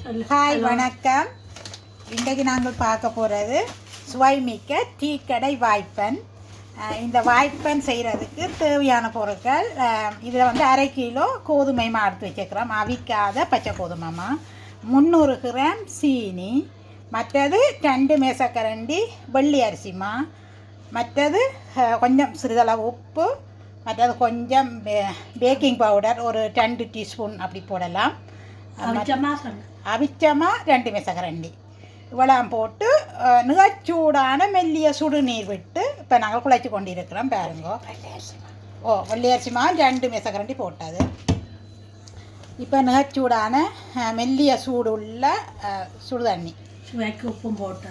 Hi வணக்கம். இன்றைக்கு நாங்கள் பார்க்க போகிறது சுவைமிக்க டீக்கடை வாய்ப்பன். இந்த வாய்ப்பன் செய்கிறதுக்கு தேவையான பொருட்கள் இதில் வந்து 1/2 கிலோ கோதுமை மா எடுத்து வச்சுக்கிறோம். அவிக்காத பச்சை கோதுமைமா, 300 கிராம் சீனி, மற்றது 2 மேசக்கரண்டி வெள்ளி அரிசிமா, மற்றது கொஞ்சம் சிறிதளவு உப்பு, மற்றது கொஞ்சம் பேக்கிங் பவுடர் ஒரு 2 டீஸ்பூன் அப்படி போடலாம். அவிச்சமாக 2 மேசக்கரண்டி இவ்வளவு போட்டு நிகச்சூடான மெல்லிய சுடுநீர் விட்டு இப்போ நாங்கள் குழைச்சி கொண்டிருக்கிறோம். பாருங்க, வெள்ளை அரிசிமா 2 மேசக்கரண்டி போட்டது. இப்போ நிகச்சூடான மெல்லிய சூடு உள்ள சுடு தண்ணி உப்பும் போட்டு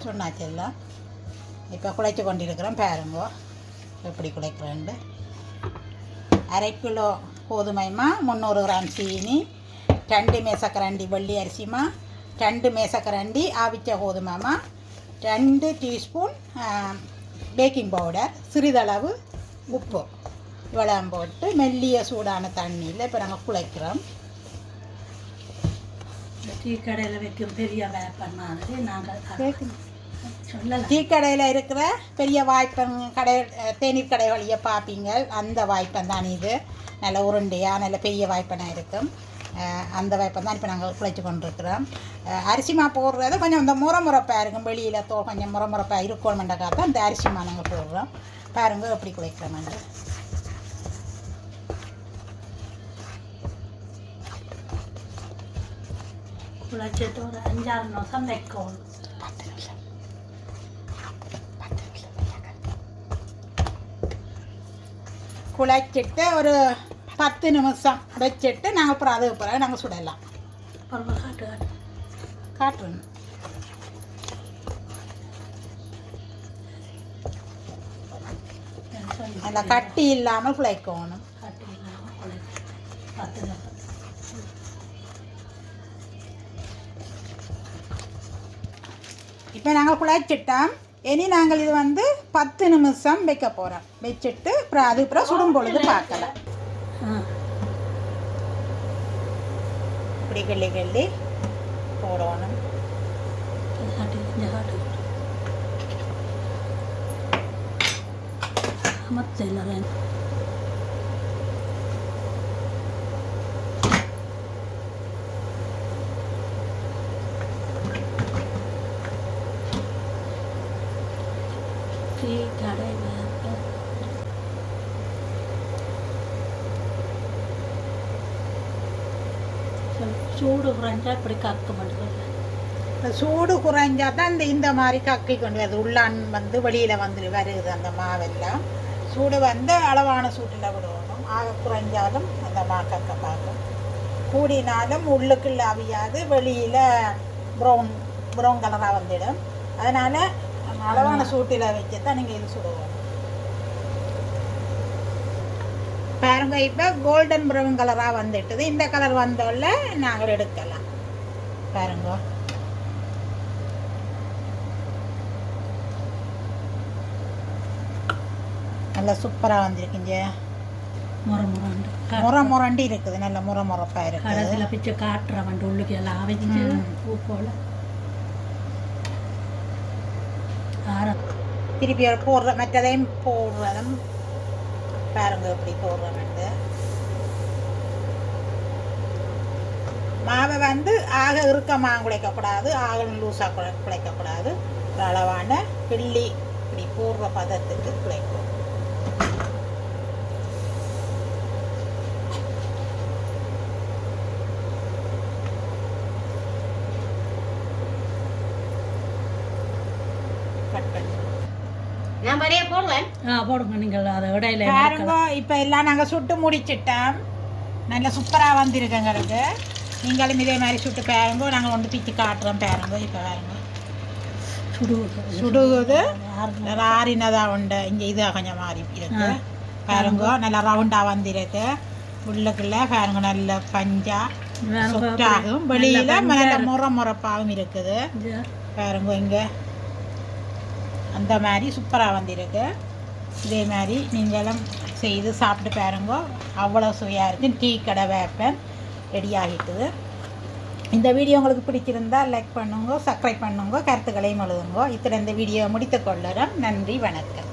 சொன்னாச்சு எல்லாம். இப்போ குழைச்சி கொண்டிருக்கிறோம். பாருங்க எப்படி குழைக்கிறேன். 1/2 கிலோ கோதுமைமா, 300 கிராம் சீனி, 2 மேசக்கரண்டி வெள்ளி அரிசிமா, 2 மேசக்கரண்டி ஆவிச்ச கோதுமைமா, 2 டீஸ்பூன் பேக்கிங் பவுடர், சிறிதளவு உப்பு இவ்வளவு போட்டு மெல்லிய சூடான தண்ணியில் இப்போ நாங்கள் குழைக்கிறோம். டீ கடையில் வைக்கும் பெரிய வேப்பன் மாதிரி நாங்கள் டீ கடையில் இருக்கிற பெரிய வாய்ப்பன் கடை, தேநீர் கடை வழியை பார்ப்பீங்க. அந்த வாய்ப்பன் தான் இது. நல்ல உருண்டையாக நல்ல பெரிய வாய்ப்பனாக இருக்கும். அந்த வாய்ப்பன் தான் இப்போ நாங்கள் குழைச்சி கொண்டிருக்கிறோம். அரிசிமா போடுறது கொஞ்சம் இந்த முறப்பாக இருக்கும். வெளியில் கொஞ்சம் முறப்பாக இருக்கணுமெண்டாக்கா தான் இந்த அரிசிமா நாங்கள் போடுறோம். பாருங்க எப்படி குழைக்கிறோம். குழைச்சிட்டு ஒரு 5-6 நிமிஷம் வைக்கணும். குழைச்சிட்டு ஒரு 10 நிமிஷம் வச்சுட்டு நாங்கள் அப்புறம் அதுக்கு பிறகு நாங்கள் சுடலாம். காட்டுறோம். நல்லா கட்டி இல்லாமல் குழைக்கணும். இப்போ நாங்கள் குழைச்சிட்டோம். இனி நாங்கள் இது வந்து 10 நிமிஷம் வைக்க போகிறோம். வச்சுட்டு அப்புறம் அது அப்புறம் சுடும் பொழுது பார்க்கலாம். இப்படி கிள்ளி கிள்ளி போடணும். சூடு குறைஞ்சா இப்படி கக்க மாட்டேங்குது. சூடு குறைஞ்சா தான் இந்த மாதிரி கக்கி கொண்டு வருது. உள்ளான் வந்து வெளியில் வந்து வருது. அந்த மாவெல்லாம் சூடு வந்து அளவான சூட்டில் விடணும். ஆக குறைஞ்சாலும் அந்த மா கக்க பார்க்கும். கூடினாலும் உள்ளுக்குள்ள அவியாது, வெளியில் ப்ரௌன் கலராக வந்துடும். அதனால் அளவான சூட்டில் வச்சு தான் நீங்கள் இது சுடுவோம். பாருங்க, இப்போ கோல்டன் ப்ரௌன் கலராக வந்துட்டுது. இந்த கலர் வந்தோல்ல நாங்கள் எடுக்கலாம். பாருங்க, நல்லா சூப்பராக வந்துருக்குங்க. முரண்டி இருக்குது. நல்ல முறப்பாக இருக்குது. பிச்சை காட்டுற வந்து உள்ளுக்கு எல்லாம் அவிச்சு போல திருப்பி போடுற மற்றதையும் போடுறதும் பாருங்க எப்படி போடுறோம். மாவை வந்து ஆக இறுக்கமாக குழைக்கக்கூடாது, ஆக லூஸாக குழைக்கக்கூடாது. ஒரு அளவான கிள்ளி இப்படி போடுற பதத்துக்கு குழைக்கும். கட் பண்ணி போடுங்க. நீங்கள் அதை இடையில பாருங்க. இப்போ எல்லாம் நாங்கள் சுட்டு முடிச்சிட்டோம். நல்லா சூப்பராக வந்துருக்கங்களுக்கு. நீங்களும் இதே மாதிரி சுட்டு பாருங்க. நாங்கள் ஒன்று பிச்சு காட்டுறோம். பாருங்க, இப்போ பாருங்க சுடுகுது. ஆறினதாக உண்டு. இங்கே இதாக கொஞ்சம் மாறி இருக்கு. பாருங்க, நல்லா ரவுண்டாக வந்துருக்கு. உள்ளுக்குள்ள பாருங்க நல்ல பஞ்சா சுட்டாகும். வெளியில் நல்ல முறப்பாகவும் இருக்குது. பாருங்க, இங்கே அந்த மாதிரி சூப்பராக வந்திருக்கு. இதே மாதிரி நீங்களும் செய்து சாப்பிட்டு பாருங்க. அவ்வளோ சுவையாக இருக்குது. டீ கடை வேப்பன் ரெடி ஆகிட்டுது. இந்த வீடியோ உங்களுக்கு பிடிச்சிருந்தா லைக் பண்ணுங்க, சப்ஸ்கிரைப் பண்ணுங்க, கருத்துக்களையும் எழுதுங்க. இத்துடன் இந்த வீடியோ முடித்துக் கொள்ளுறோம். நன்றி, வணக்கம்.